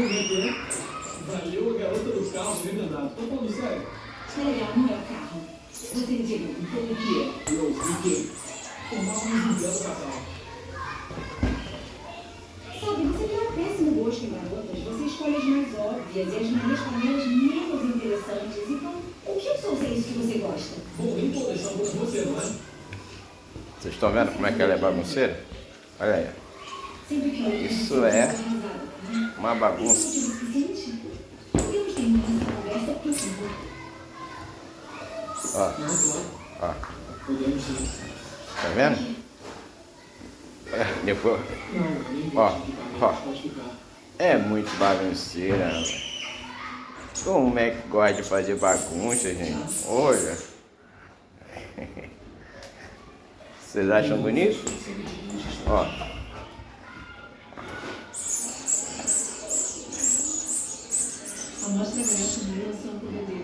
Como é que é? Valeu a garota do carro remendado. Tô falando sério. Legal, não é o carro. Você entendeu? Então o que é? Eu expliquei. Formar um belo casal. Sabe, você tem um péssimo gosto em garotas. Você escolhe as mais óbvias e as maneiras panelas menos interessantes. Então, o que eu sou isso que você gosta? Bom, nem tô deixando com você, não é? Vocês estão vendo como é que ela é bagunceira? Olha aí. Sempre que eu Isso é uma Isso bagunça. é suficiente? Podemos terminar essa conversa, por favor. Ó, Não, claro. ó. Podemos sim. Tá vendo? Depois. Não, nem Ó, vou explicar, ó. pode ficar. É muito bagunceira. Como é que gosta de fazer bagunça, gente? Olha. Vocês acham bonito? Ó. A mostra grátis de São Pedro.